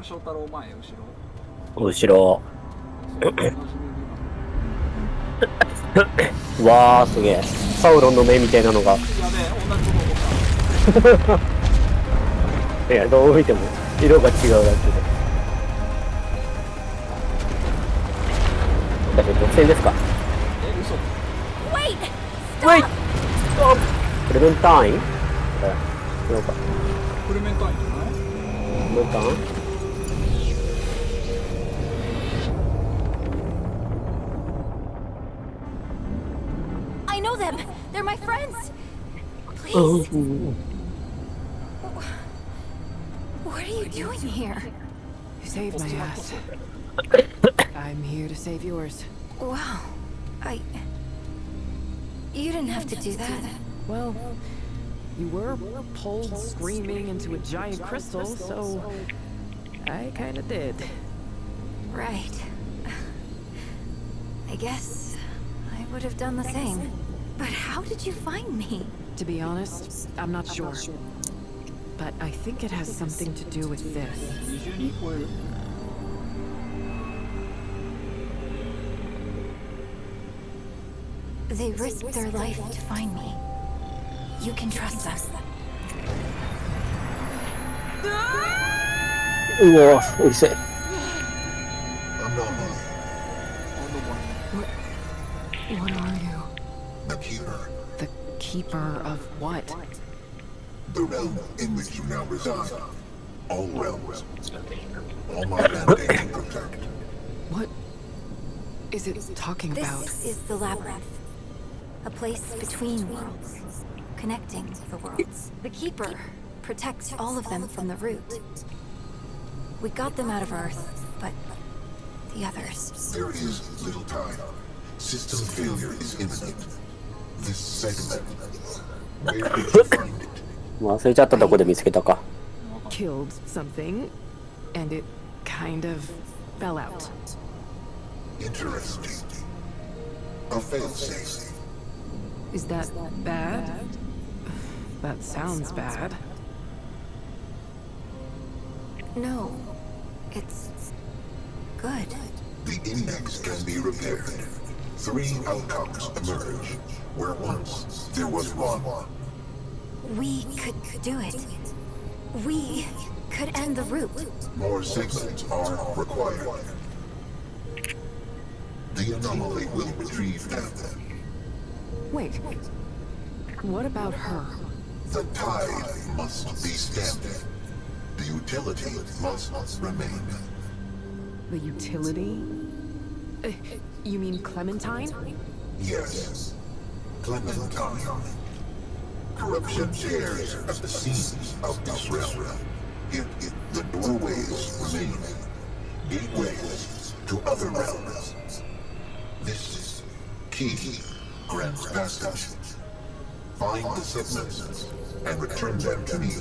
翔太郎前、後ろ。後ろ。わあ、すげえ。サウロンの目みたいなのが。やべえ、同じこと思った。いや、どう見ても色が違うだけで。だけど、独占ですか。嘘。Wait! Stop! クレメンタイン？違うか。クレメンタインじゃない？クレメンタイン？I know them. They're my friends. Please. What are you doing here? You saved my ass. I'm here to save yours. Wow. You didn't have to do that. Well, you were pulled screaming into a giant crystal, so I kinda did. Right. I guess I would have done the same. But how did you find me? To be honest, I'm not sure. But I think it has something to do with this. 20人超える。They risked their life to find me. You can trust them. うわ、うるせえ。What are you? The Keeper. The keeper of what? The realm in which you now reside. All realms. All my mandate to protect. What is it talking about? This is the labyrinth. A place between worlds, connecting the worlds. The Keeper protects all of them from the root. We got them out of Earth, but the others... There is little time. System failure is imminent. This segment. Where did you find it? 忘れちゃったとこで見つけたか。Killed something, and it kind of fell out. Interesting. A failsafe. Is that bad? That sounds bad. No, it's good. The index can be repaired. 3 outcomes emerge, where once there was one. We could do it. We could end the root. More segments are required. The anomaly will retrieve them. Wait, what about her? The tide must be stemmed. The utility must remain. The utility? You mean Clementine? Yes. Clementine. Corruption tears at the seams of this realm. Yet the doorways remain. Gateways to other realms. This key grants passage. Find the segments and return them to me.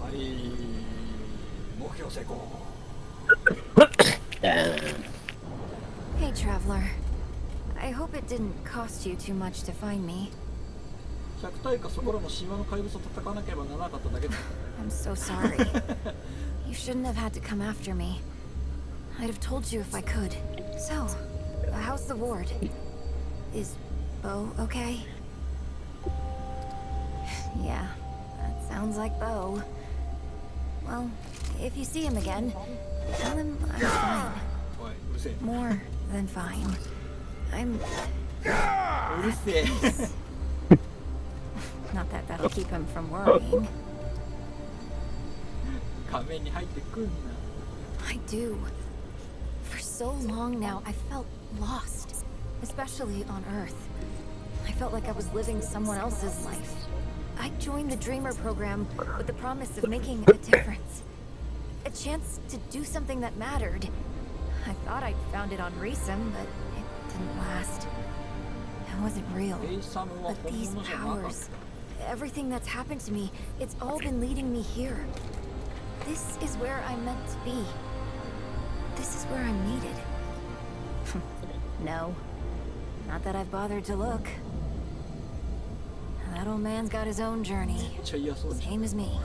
はい、目標成功。Hey, traveler. I hope it didn't cost you too much to find me. 100体かそこらの神話の怪物と戦わなければならなかっただけだ。I'm so sorry. You shouldn't have had to come after me. I'd have told you if I could. So, how's the ward? Is Bo okay? Yeah, that sounds like Bo. Well, if you see him again, tell him I'm fine. おい、うるせえ。More than fine. I'm... うるせえ。Not that that'll keep him from worrying. 仮面に入ってくんな。I do. For so long now, I felt lost, especially on Earth. I felt like I was living someone else's life. I joined the Dreamer program with the promise of making a difference. A chance to do something that mattered. I thought I'd found it on Reesum, but it didn't last. It wasn't real. But these powers, everything that's happened to me, it's all been leading me here. This is where I'm meant to be. This is where I'm needed. No. Not that I've bothered to look. That old man's got his own journey, めっちゃ嫌そうじゃん。 same as me.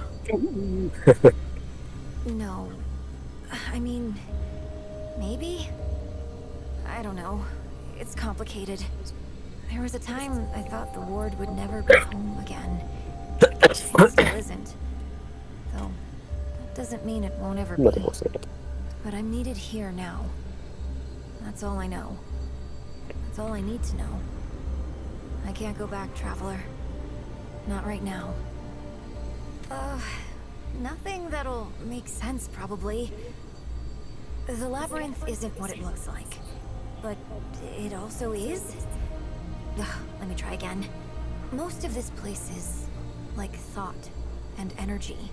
No. I mean, maybe? I don't know. It's complicated. There was a time I thought the ward would never be home again. It still isn't. Though, that doesn't mean it won't ever 今で be. もそう。 But I'm needed here now. That's all I know. That's all I need to know. I can't go back, Traveler. Not right now. Nothing that'll make sense, probably. The labyrinth isn't what it looks like. But it also is? Ugh, let me try again. Most of this place is like thought and energy.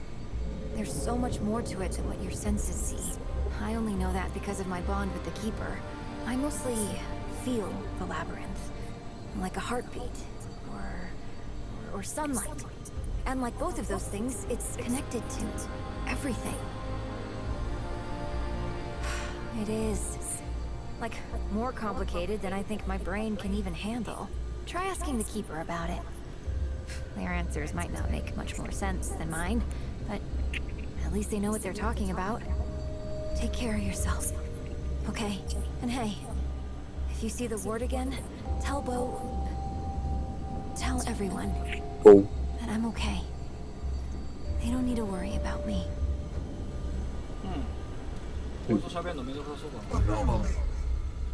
There's so much more to it than what your senses see. I only know that because of my bond with the Keeper. I mostly feel the labyrinth, like a heartbeat, or sunlight. And like both of those things, it's connected to everything. It is. Like, more complicated than I think my brain can even handle. Try asking the Keeper about it. Their answers might not make much more sense than mine, but at least they know what they're talking about. Take care of yourself, okay? And hey, if you see the ward again, tell everyone Oh. that I'm okay. They don't need to worry about me. こいつと喋るのめんどくさそうだな。 Anomaly.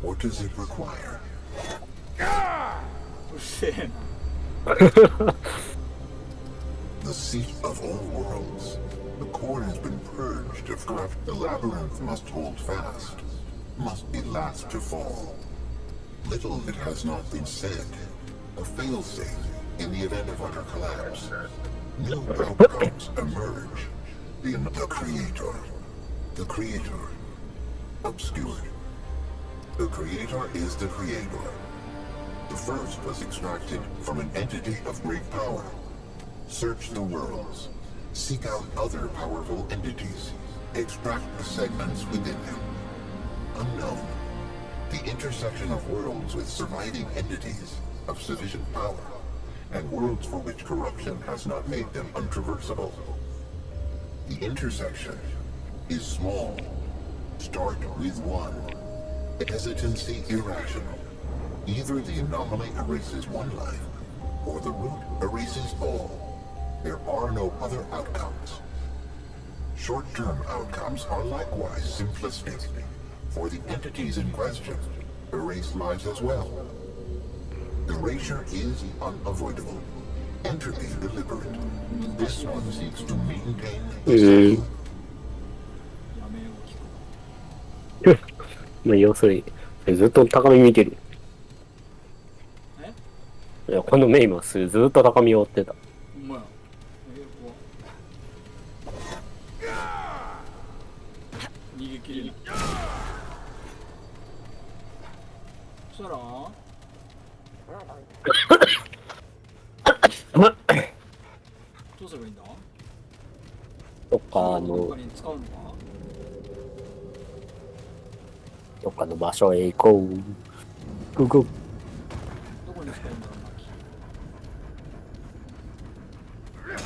What does it require? うるせえな。 The seat of all worlds. The core has been purged of corrupt. The labyrinth must hold fast. Must be last to fall. Little that has not been said. A failsafe in the event of utter collapse. New outcomes emerge. The creator. The creator. Obscured. The creator is the creator. The first was extracted from an entity of great power. Search the worlds. Seek out other powerful entities. Extract the segments within them. Unknown. The intersection of worlds with surviving entities of sufficient power, and worlds for which corruption has not made them untraversable. The intersection is small. Start with one. Hesitancy irrational. Either the anomaly erases one life, or the root erases all. There are no other outcomes. Short-term outcomes are likewise simplistic, for the entities in question erase lives as well. Erasure is unavoidable. Entropy deliberate. This one seeks to maintain the cycle. やめよう、聞く。まあ要するに、ずっと高み見てる。え？いや、このメイマスずっと高みを追ってた。ほんまや。逃げ切れない。そしたらどうすればいいんだ？どっかどっかに使うのか？どっかの場所へ行こう。ググ。どこに使うんだろうな、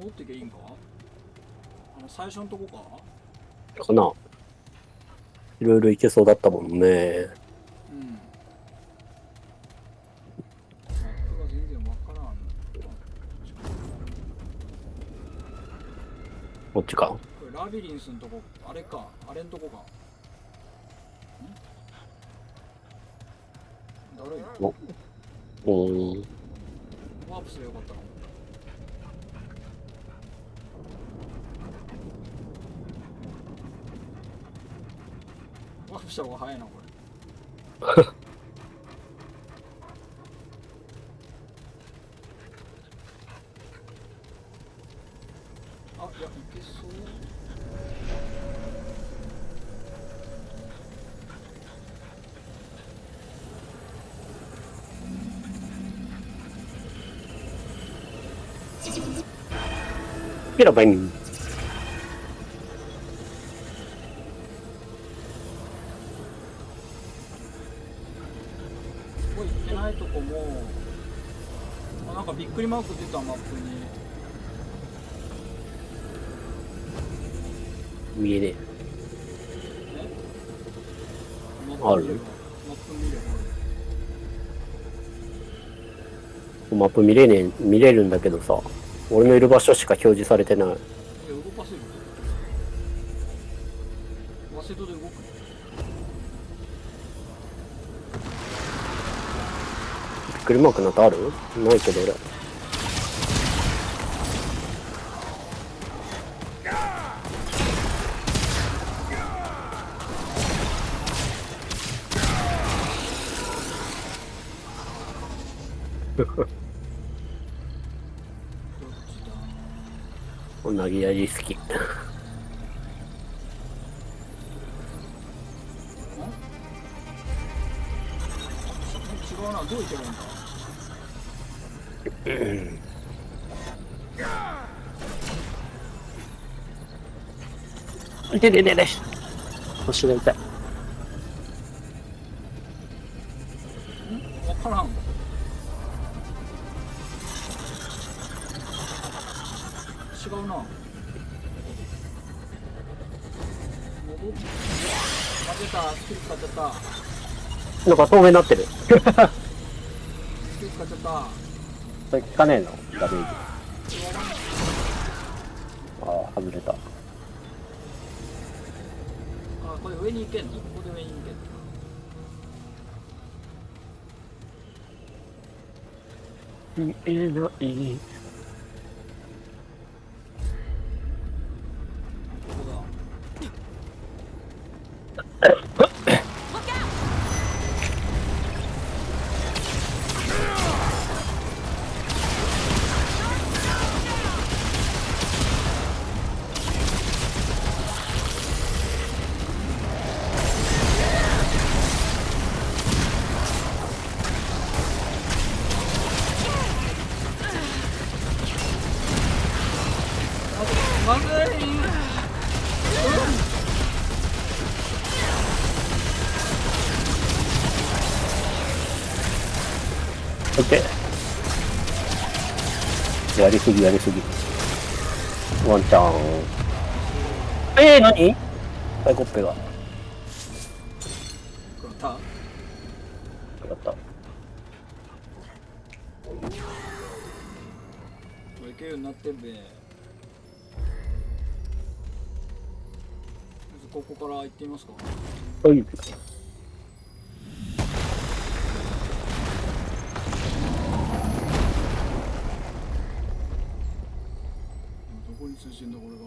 持ってけいいんか？最初のとこか？かな。いろいろ行けそうだったもんね。うん。マップが全然わからん。こっちか。これラビリンスのとこ、あれか、あれんとこか。だるいな。ワープすればよかったな。ワープした方が早いな、これ。あ、いや、いけそう。ピラバイン。ここ行ってないとこもあ、なんかびっくりマーク出たマップに。見えねマあるップ見ればマップ見ればえ。マップ見れねえ、見れるんだけどさ、俺のいる場所しか表示されてない。いや動かせる。ワセドで動く。びっくりマークなんてある？ないけど俺。投げやり好き。違うな、どういけばいいんだ。いてててて。腰が痛い。わからん。違うな。戻って負けた。スキル使っちゃった。なんか透明になってる。スキル使っちゃった。それ効かねえのダメージ。ああ、外れた。あ、これ上に行けんの？ここで上に行けんの？見えない。ここだ。まずい。オッケー。やりすぎやりすぎ。ワンチャン。何？サイコッペが。食らった。よかった。これいけるようになってんべ。まずここから行ってみますか。はい。どこに通じてんだこれが。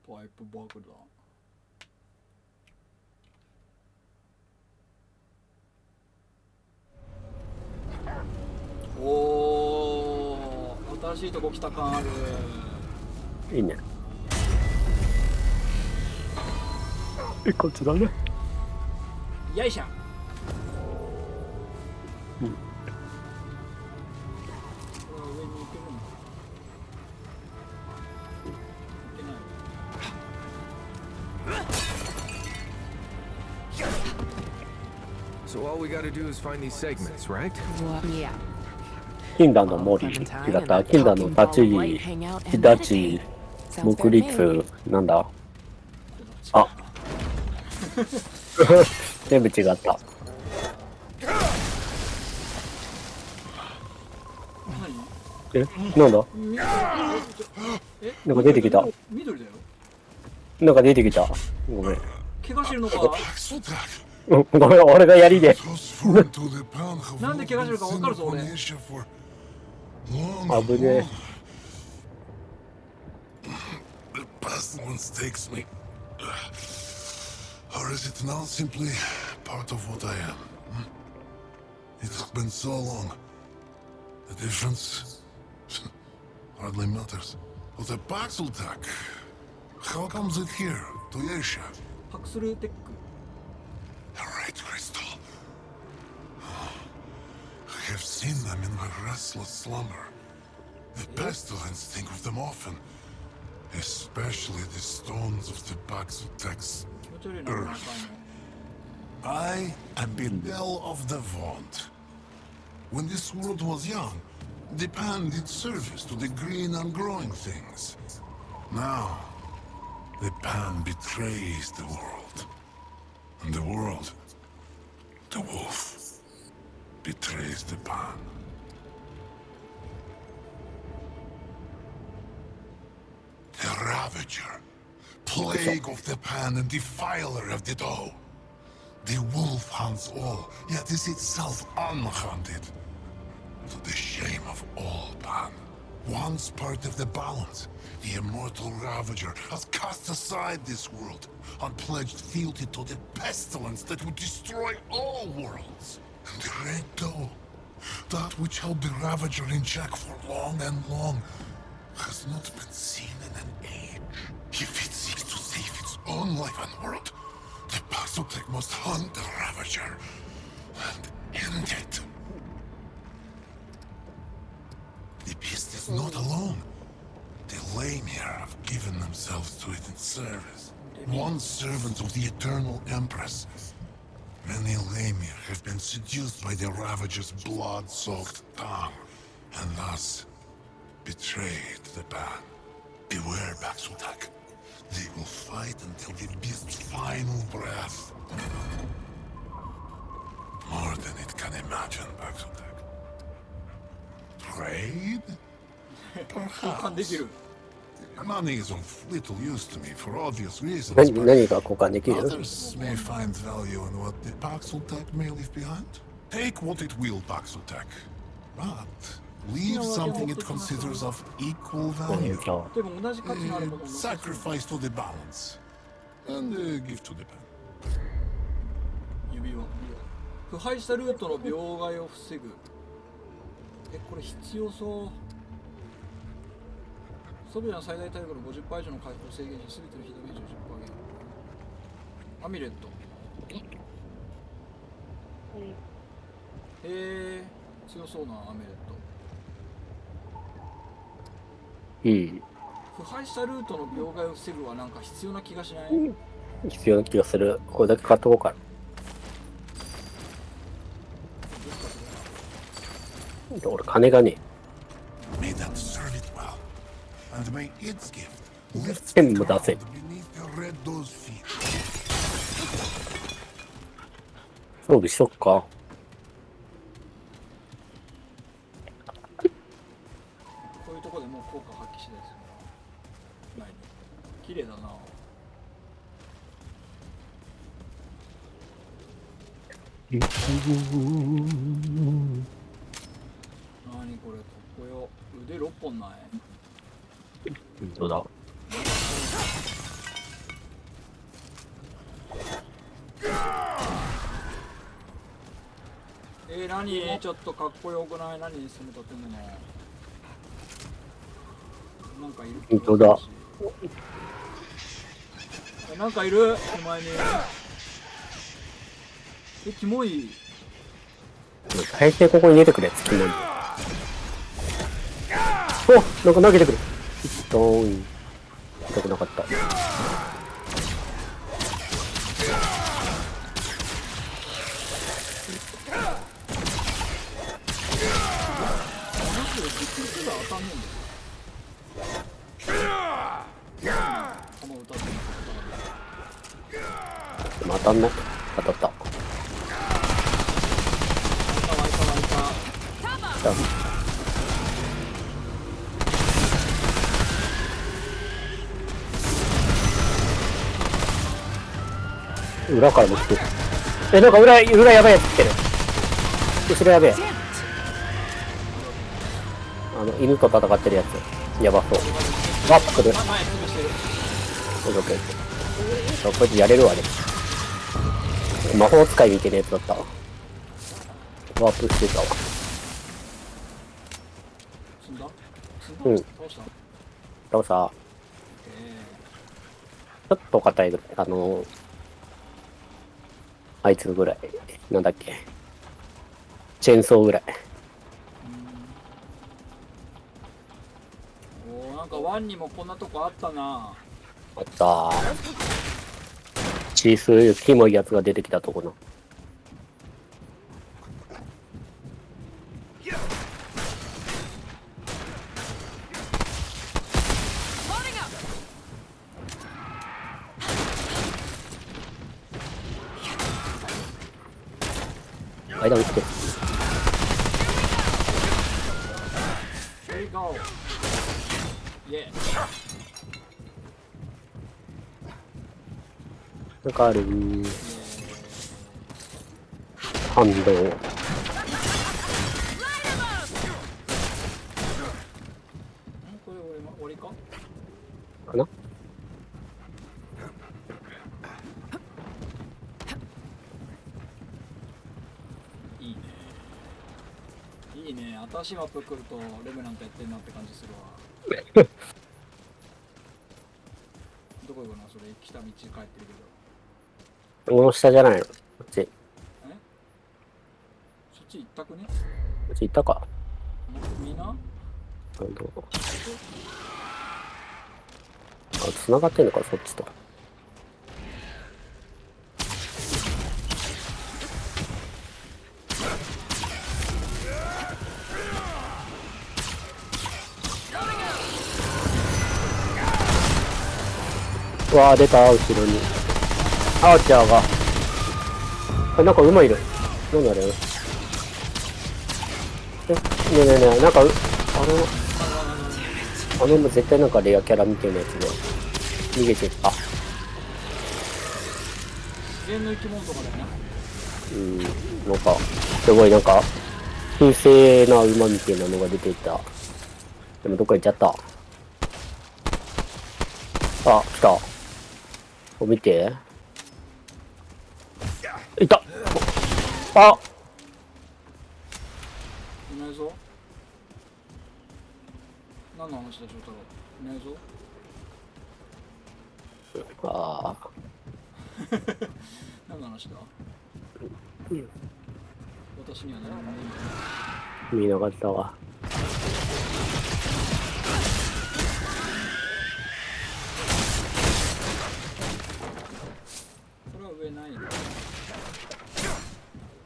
パイプバグだ。おー、新しいとこ来た感ある。いいね。こっちだね。よいしょ。うん。これは上に行けるんだ。行けない。So all we gotta do is find these segments, right? Yeah. 禁断の森。違った。禁断の立ち木。木立ち。木立。なんだ。あ。全部違った。なんだ。なんか出てきた。緑だよ。なんか出てきた。ごめん。怪我してるのか。ごめん、俺がやりで。なんで怪我してるか分かるぞ俺。危ねえ。The past once takes me. Or is it now simply part of what I am? It has been so long. The difference hardly matters. But the Paxel tech, how comes it here, to Asia? パクスルテック。 The Red Crystal. I have seen them in my restless slumber. The pestilence think of them often, especially the stones of the Paxel tech's 気持ち悪いな。なんか I am Bidel of the Vaunt. When this world was young, the pan did service to the green and growing things. Now, the pan betrays the world. And the world, the wolf, betrays the pan. The Ravager, plague of the pan and defiler of the dough. The wolf hunts all, yet is itself unhunted. To the shame of all pan. Once part of the balance, the immortal Ravager has cast aside this world and pledged fealty to the pestilence that would destroy all worlds. And the Red Dough, that which held the Ravager in check for long and long, has not been seen in an age. If it seeks to save its own life and world, the Paxotech must hunt the Ravager and end it. The beast is not alone. The Lamir have given themselves to it in service. Once servants of the Eternal Empress, many Lamir have been seduced by the Ravager's blood-soaked tongue, and thus betrayed the ban. Beware, Paxotech. They will fight until the beast's final breath. More than it can imagine, Paxotech. Trade? 交換でき Perhaps. る。 Money is of little use to me for obvious reasons, 何 but が交換できる？ others may find value in what the Paxotech may leave behind. Take what it will, Paxotech, but leave something it considers of equal 何 value. じゃあでも同じ価値のあるものを Sacrifice to the balance, and give to the pen. 指輪。腐敗したルートの病害を防ぐ。これ必要そう。ソビエの最大体力の 50% 以上の回復を制限し、すべてのヒドゲージを 10% 減。アミュレット。強そうなアミュレット。うん。腐敗したルートの病害を防ぐはなんか必要な気がしない？必要な気がする。これだけ買っとこうかな。俺金がね May that serve it well, and may its gift lift 全 the 部出せ。 ground beneath the red doe's feet. 装備しとくか。こういうとこでもう効果発揮しないですよ。ないね。綺麗だな。何これかっこよ。腕6本ない。どうだ。何ちょっとかっこよくない？何その建物。なんかいる。本当だ。なんかいる手前に。キモい。大抵ここに出てくるやつキモい。お、なんか投げてくる。ドーン。痛くなかった。当たんない。当たった。裏からも来てる。なんか裏やばいやつ来てる。後ろやべえ。犬と戦ってるやつ。やばそう。ワップ来る。こいつやれるわね。魔法使いみたいなやつだったわ。ワープしてたわ。うん。倒した。ちょっと硬いぐらい。あいつぐらい。なんだっけ。チェーンソーぐらい。おー、なんかワンにもこんなとこあったな。あったー。チースキモいやつが出てきたとこの。階段来てる。Here we go. Yeah. なんかある。反動。これ終わりかかな。いいね。いいね。新しいマップ来るとレムナントやってんなって感じするわ。どこ行くの？それ来た道帰ってるけど。この下じゃないの。こっち。え？そっち行ったくね？こっち行ったか。みんな？あ、繋がってんのか、そっちと。うわー、出た、後ろに。アーチャーが。あ、なんか馬いる。なんだあれ。ねえねえねえ、なんかあの馬絶対なんかレアキャラみたいなやつで逃げてった。自然の生き物とかだよね。なんかすごいなんか風正な馬みたいなのが出ていた。でもどっか行っちゃった。あ、来た。見て。いた。あ、いないぞ。何の話だ、翔太郎。いないぞ。あ何の話だ。私には何もないんだ。見なかったわ。これは上ないんだ。い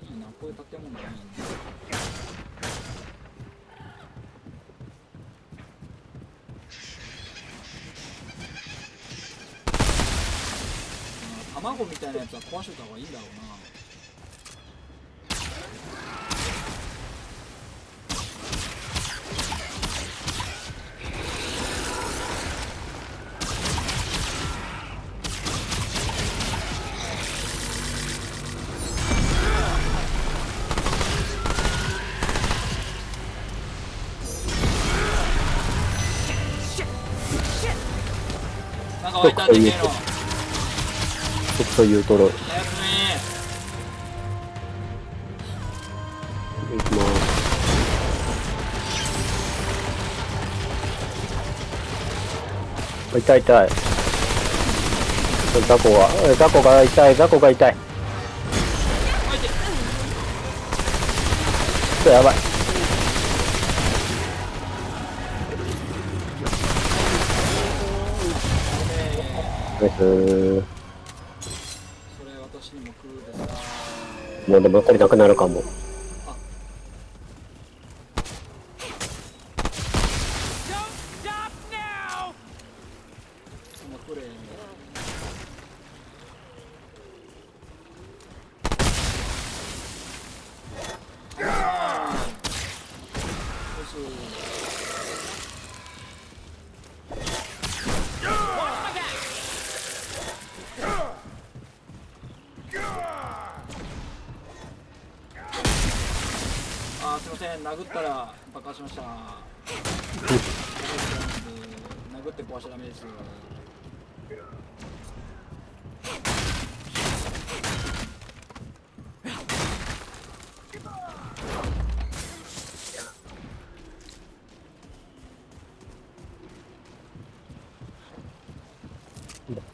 いな、こういう建物がいいんだ。卵みたいなやつは壊しといた方がいいんだろうな。なんか湧いたんでけえの。ちょっと言うとろ。やつめ行きます。痛い痛い。ザコが痛い、ザコが痛い。やばい。それ私にも来るでさ。もうでもこれなくなるかも。すいません、殴ったら爆破しました。殴って壊しちゃダメです。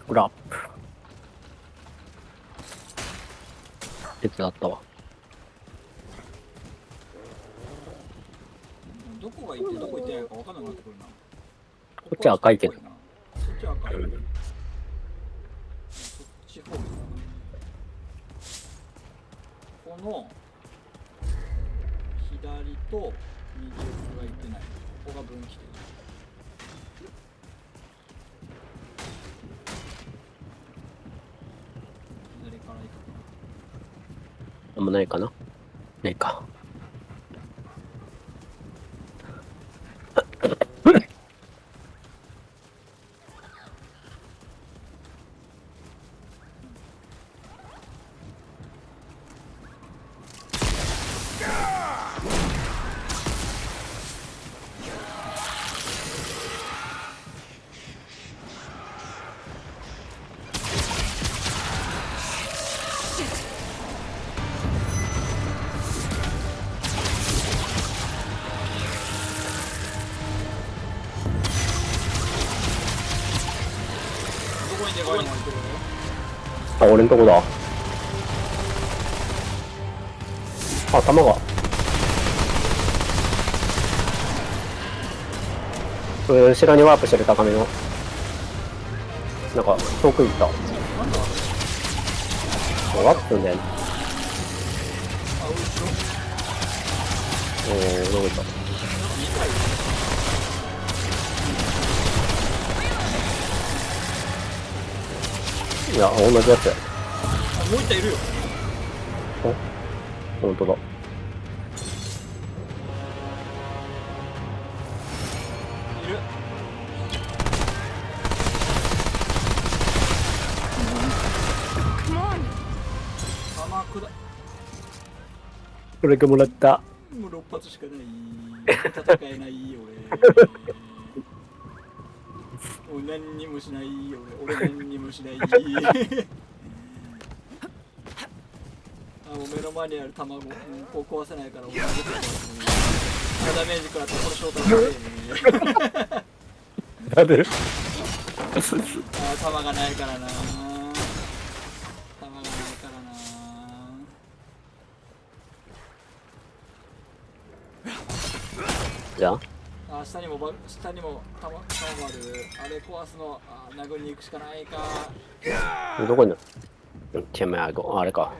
グラップ。鉄だったわ。どこが行ってどこ行ってないか分かんなくなってくるな。こっちは赤いけど。そっちは赤い。そっち方面だな。この左と右奥が行ってない。ここが分岐点。左から行くか。なんもないかな。ないか。あ、俺んとこだ。あ、弾が。後ろにワープしてる高めの。なんか、遠く行った。ワープするんだよね。どこ行った。いや、同じやつや。あ、もう一体いるよ。あ、ほんとだ。いる。弾くだ。これがもらった。もう6発しかない。戦えない俺。もう何にもしない俺何にもしない。あ、もう目の前にある卵こう壊せないから俺はダメージ食らったらこれ正体だね。なんであ、弾がないからな。弾がないからな。じゃああ、下にも弾がある。あれ壊すの、あ、殴りに行くしかないか。どこに手前あれか。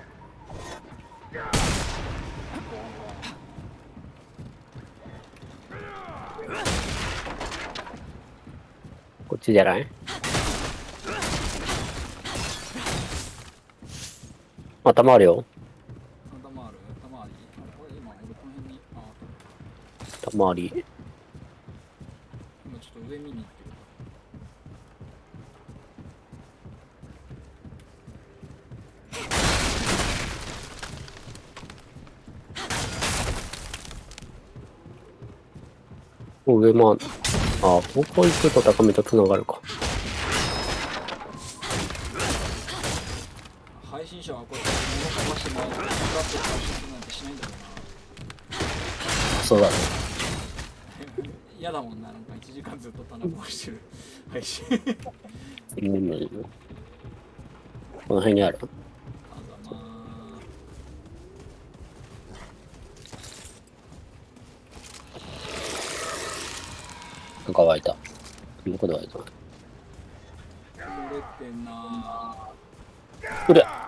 こっちじゃない？あ、弾あるよ。弾ある？弾あり？これ今俺この辺に、弾あり。今ちょっと上見に行ってる。上もあんの。あ、ここ行くと高めと繋がるか。配信者はこれ物かましてもらってガッと配信するなんてしないんだろうな。そうだね。嫌だもんな、なんか1時間ずっと棚壊してる配信。この辺にある。あざまなんか湧いた。どこで湧いた？漏れてんな。うれ。あ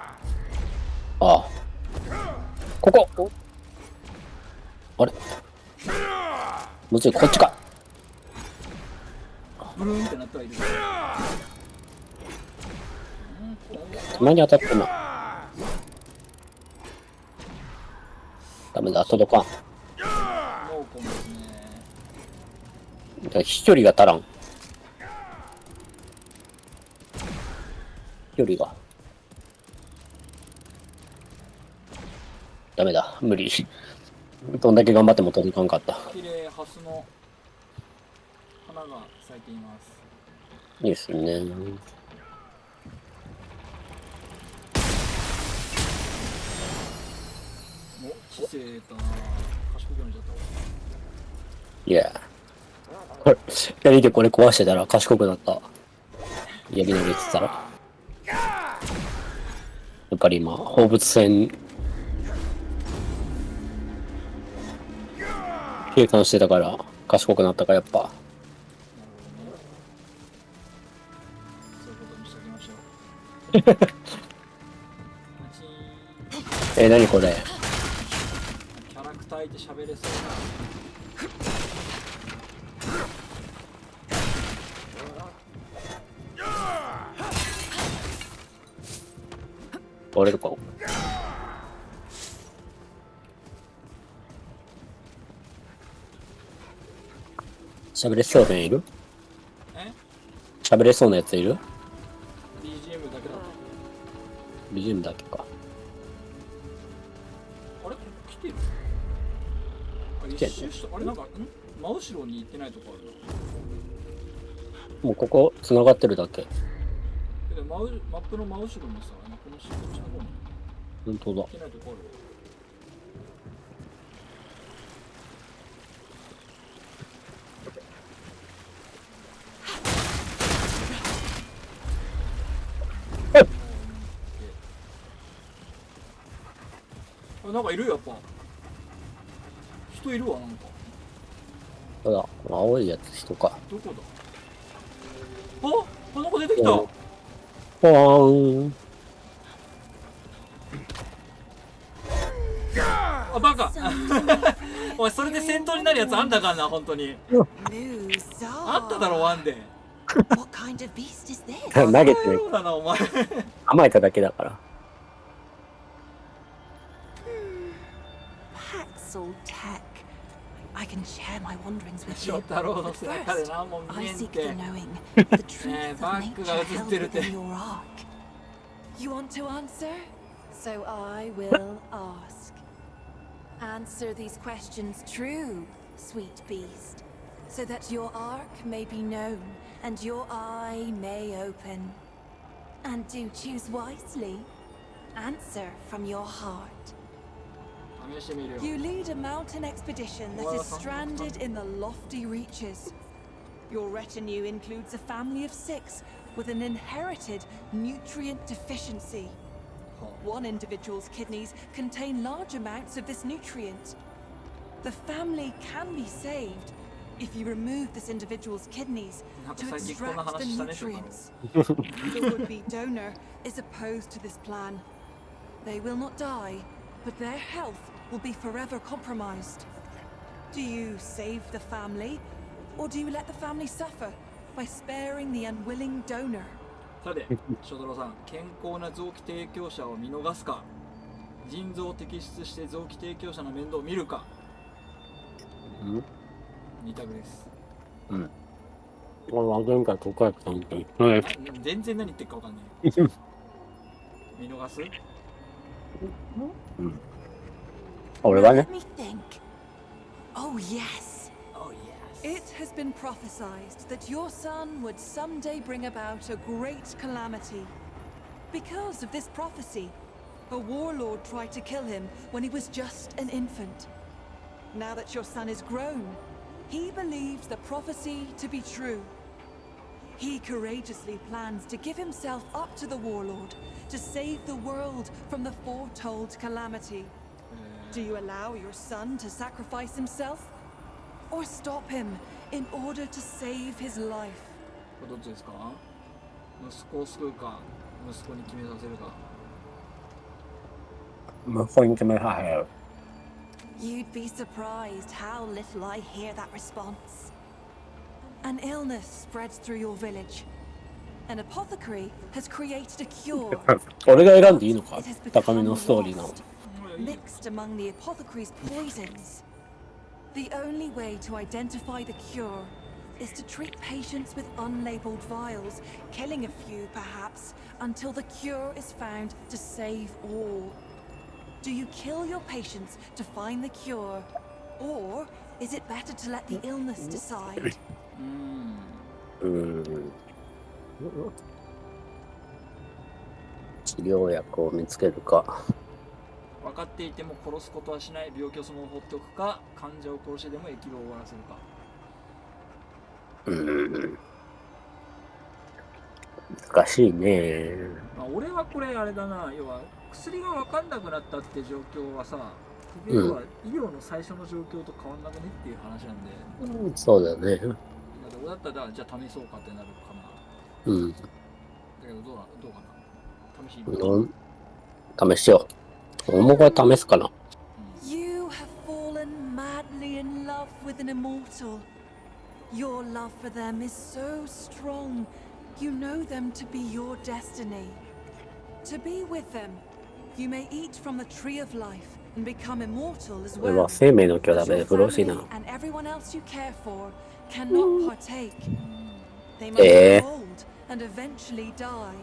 あ。ここ。あれ。むずい、こっちか。ブルーンってなったらいる。たまに当たってんな。ダメだ、届かん。もうこんですね。だから飛距離が足らん。飛距離が。ダメだ、無理。どんだけ頑張っても届かんかった。綺麗、ハスの花が咲いています。いいですね。お、知性だな。賢くなっちゃったわ。いや。これ、左でこれ壊してたら賢くなった。槍投げてたら。やっぱり今、放物線、計算してたから賢くなったか、やっぱ。そういうことにしておきましょう。何これ。キャラクターいて喋れそう折れるか。喋れそうなやついる？え？喋れそうなやついる？ BGM だけだと。BGM だけか。あれ来てる？あ、一周した。あれなんか、真後ろに行ってないとこあるな。もうここ繋がってるだけ。でマップの真後ろにさ、このこっちの方に本当だ行ってないとこある。あ、なんかいるよ、やっぱ。人いるわ、なんか。そうだ、青いやつ人か。どこだ？あ、なんか出てきた。ほーん。あ、バカ。おい、それで戦闘になるやつあんだからな、本当に。あっただろ、ワンで。What kind of beast is this? 投げてそうだな、お前。甘えただけだから。Paxel tech. I can share my wanderings with 翔 you. 太郎の But 背中で first, 何も見 I えん seek て the。knowing, the truth of バック nature が映っ held てるって within your ark. You want to answer? So I will ask. Answer these questions true, sweet beast, so that your ark may be known and your eye may open. And do choose wisely. Answer from your heart. 試してみるよ。 You lead a mountain expedition that is stranded in the lofty reaches. Your retinue includes a family of 6 with an inherited nutrient deficiency. One individual's kidneys contain large amounts of this nutrient. The family can be saved if you remove this individual's kidneys to extract the nutrients. The would-be donor is opposed to this plan. They will not die, but their health will be forever compromised. Do you save the family, or do you let the family suffer by sparing the unwilling donor? さて、翔太郎さん、健康な臓器提供者を見逃すか、腎臓を摘出して臓器提供者の面倒を見るか。二択です。うん。これは前回ここやったんで。全然何言ってるかわかんない。見逃す？うん。俺はね。 Let me think. Oh yes. Oh It has been prophesied that your son would someday bring about a great calamity. Because of this prophecy, a warlord tried to kill him when he was just an infant. Now that your son is grown, he believes the prophecy to be true. He courageously plans to give himself up to the warlord to save the world from the foretold calamity. Do you allow your son to sacrifice himself? Or stop him in order to save his life? これどっちですか？息子を救うか、息子に決めさせるか。息子に決めさせる。 You'd be surprised how little I hear that response. An illness spreads through your village. An apothecary has created a cure. 俺が選んでいいのか It has？ 高め become のストーリーなの。 lost, mixed among the apothecary's poisons. The only way to identify the cure is to treat patients with unlabeled vials, killing a few perhaps, until the cure is found to save all. Do you kill your patients to find the cure, or is it better to let the illness decide? 治療薬を見つけるか。分かっていても殺すことはしない病気をそのまま放っておくか、患者を殺してでも疫病を終わらせるか。難しいね。まあ、俺はこれあれだな、要は薬が分かんなくなったって状況はさ、要は医療の最初の状況と変わんなくねっていう話なんで、そうだね。俺だったらじゃあ試そうかってなるかな。うん。だけどどうかな、試しに。試しよう。俺もこれ試すかな。You have fallen madly in love with an immortal. Your love for them is so strong. You know them to be your destiny. To be with them, you may eat from the tree of life and become immortal as これ well. は生命の木を But 食べ your て苦労しいな。 family and everyone else you care for cannot partake. They must be old and eventually die.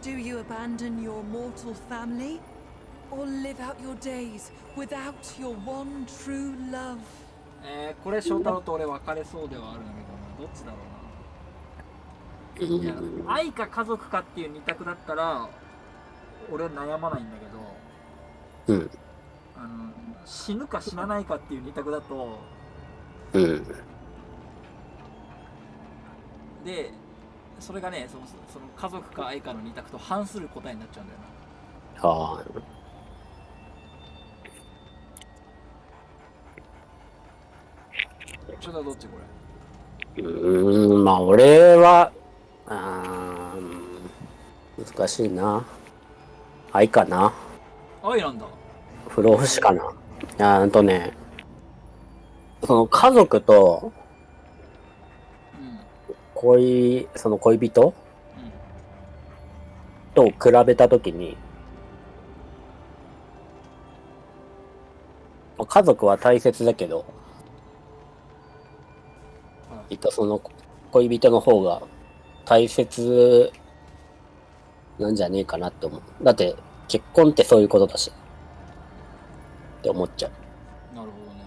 Do you abandon your mortal family, or live out your days without your one true love? これ翔太郎と俺別れそうではあるんだけどな。どっちだろうな。いや、愛か家族かっていう二択だったら俺は悩まないんだけど、うん。死ぬか死なないかっていう二択だと、うん。でそれがね、その家族か愛かの二択と反する答えになっちゃうんだよな。はあ。ちょっとどっちこれ。まあ俺は、難しいな。愛かな。愛なんだ。不老不死かな。その家族と、その恋人、と比べたときに、家族は大切だけど、その恋人の方が大切なんじゃねえかなって思う。だって結婚ってそういうことだしって思っちゃう。なるほどね。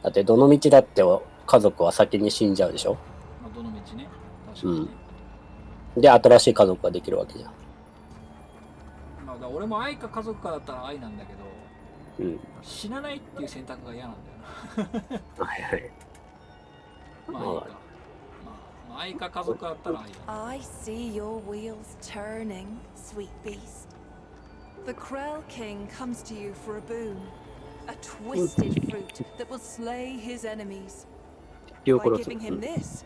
だってどの道だって家族は先に死んじゃうでしょ。まあ、どの道ね。確かにね。で新しい家族ができるわけじゃん。まあ、だから俺も愛か家族かだったら愛なんだけど、死なないっていう選択が嫌なんだよな。はいはい。I see your wheels turning, sweet beast. The Krell King comes to you for a boon, a twisted fruit that will slay his enemies. By giving him this,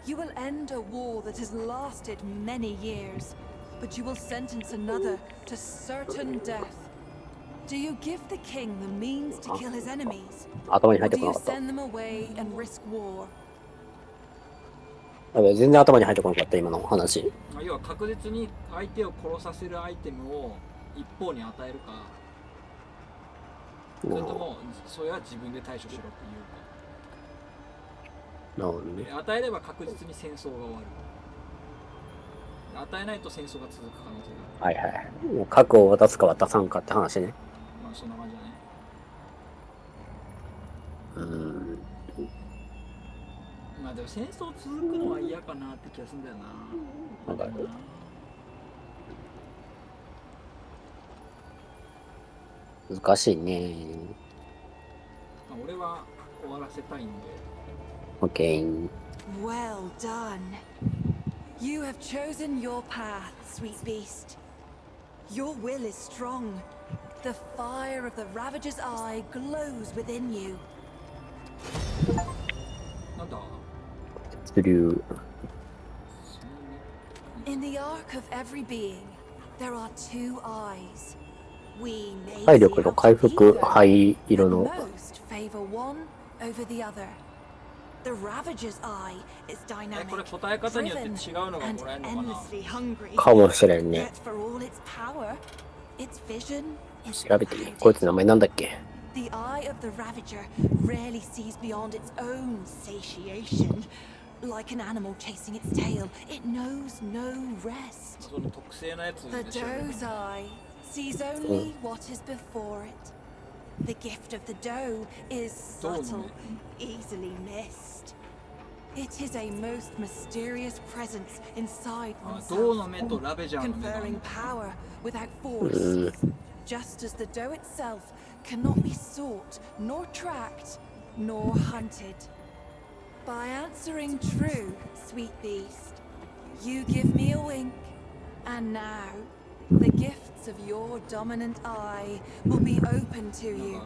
you will end a war that has lasted many years, but you will sentence another to certain death. Do you give the king the means to kill his enemies, or do you send them away and risk war?全然頭に入ってこなかった今の話。要は確実に相手を殺させるアイテムを一方に与えるか、それともそれは自分で対処しろっていうか。なるほどね。与えれば確実に戦争が終わる。与えないと戦争が続く可能性がある。はいはい。もう核を渡すか渡さんかって話ね。まあそんな感じだね。まあでも戦争続くのは嫌かなって気がするんだよな。わかる。難しいね。まあ俺は終わらせたいんで。OK。Well done. You have chosen your path, sweet beast. Your will is strong. The fire of the Ravager's eye glows within you. なんだ？In the arc of every being, there are two eyes. We may 体力の回復灰色の most favor one over the other. The Ravager's eye is dynamic, これ答え方によって違うのがもらえるのかな。 endlessly hungry. かもしれんね。 Yet for all its power, its vision is 調べてみ。こいつ名前なんだっけ？ The eye of the Ravager rarely sees beyond its own satiation. Like an animal chasing its tail, it knows no rest. その特性のやつ The でしょ。 doe's eye sees only what is before it. The gift of the doe is subtle, easily missed. It is a most mysterious presence inside 銅の oneself, 目とラベジャーの目だ。 conferring power without force. Just as the doe itself cannot be sought, nor tracked, nor hunted. By answering true, sweet beast, you give me a wink, and now the gifts of your dominant eye will be open to you.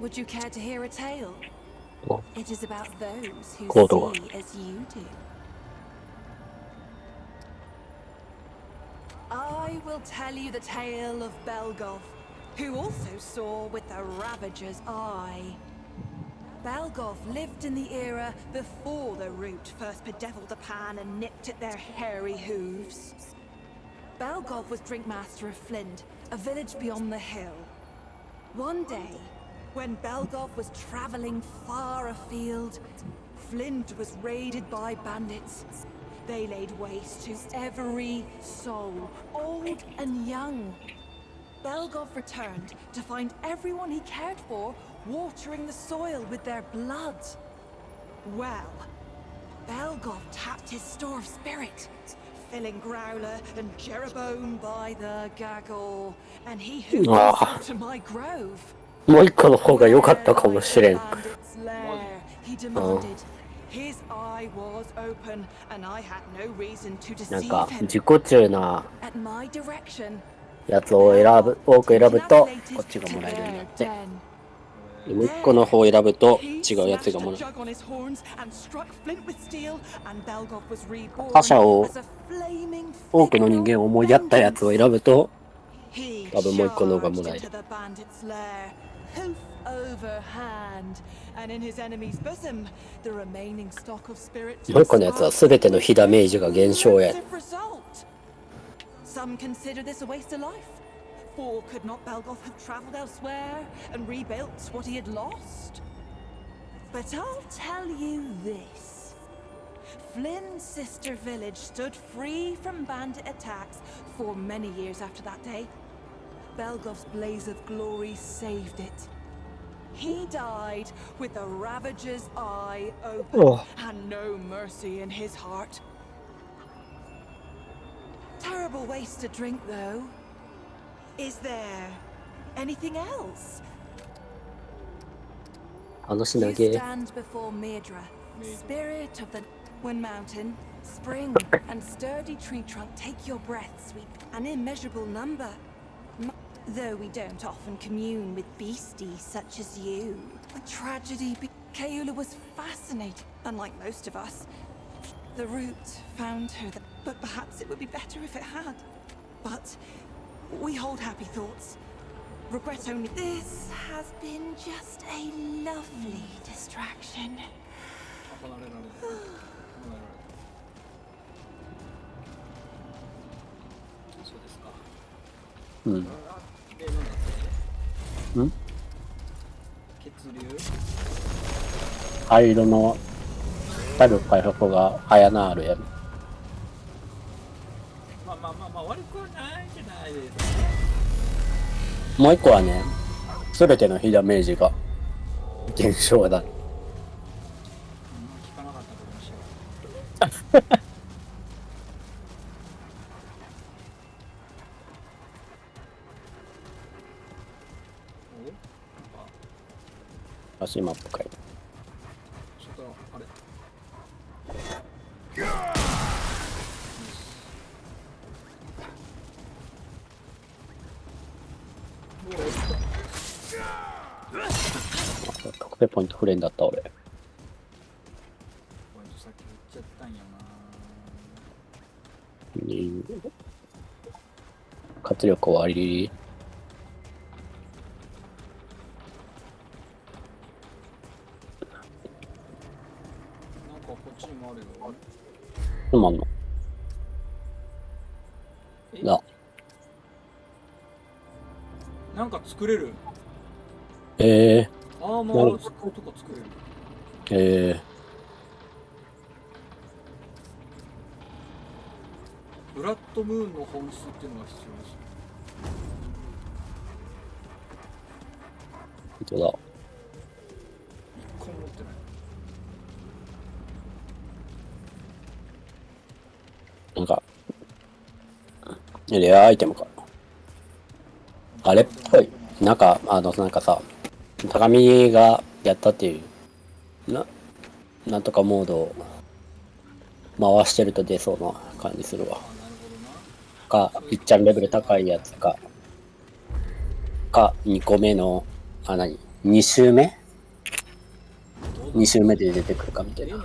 Would you care to hear a tale? It is about those who see as you do. I will tell you the tale of Belgov, who also saw with the Ravager's eye. Belgov lived in the era before the root first bedeviled the pan and nipped at their hairy hooves. Belgov was Drinkmaster of Flint, a village beyond the hill. One day, When Belgov was traveling far afield, Flint was raided by bandits. They laid waste to every soul, old and young. Belgov returned to find everyone he cared for watering the soil with their blood. Well, Belgov tapped his store of spirit, filling Growler and Jeroboam by the gaggle, and he hooked himself to my grove. もう一個の方が良かったかもしれん。He demanded. His eye was open, and I had no reason to なん deceive か him. 自己中な At my direction, やつを多く選ぶとこっちがもらえるんだって。でもう一個の方を選ぶと違うやつがもらえる。他者を多くの人間を思いやったやつを選ぶと多分もう一個の方がもらえる。もう一個のやつは全ての火ダメージが減少や。Some consider this a waste of life. For could not Belgov have traveled elsewhere and rebuilt what he had lost? But I'll tell you this. Flynn's sister village stood free from bandit attacks for many years after that day. Belgov's blaze of glory saved it. He died with the Ravager's eye open and no mercy in his heart. Terrible waste to drink, though. Is there anything else? 話 You 投げ。 stand before Medra, spirit of the Wind Mountain. Spring and sturdy tree trunk take your breath, sweet, an immeasurable number. Though we don't often commune with beasties such as you. A tragedy. Kaula was fascinated, unlike most of us. The root found her, but perhaps it would be better if it had. But we hold happy thoughts. Regret only. This has been just a lovely distraction. うん。ん？血流？灰色の体力回復が早なあるやろ。まあ悪くはないじゃないですか。もう一個はね、すべての火ダメージが減少だ。聞かなかったかもしれない。足マップかい。ちょっとあれ。特定ポイントフレンだった俺。ポイントさっき言っちゃったんやな。活力終わり。なんかこっちにもあるよ。そうなんの？だ。なんか作れる。ああ、もう作るとか作れる。ブラッドムーンの本数っていうのが必要です。本当だ。一個も持ってない。なんかレアアイテムか。あれっぽい。なんかさ、高見がやったっていうなんとかモードを回してると出そうな感じするわ。か、いっちゃんレベル高いやつか、2個目の、2周目 ?2 周目で出てくるかみたいな。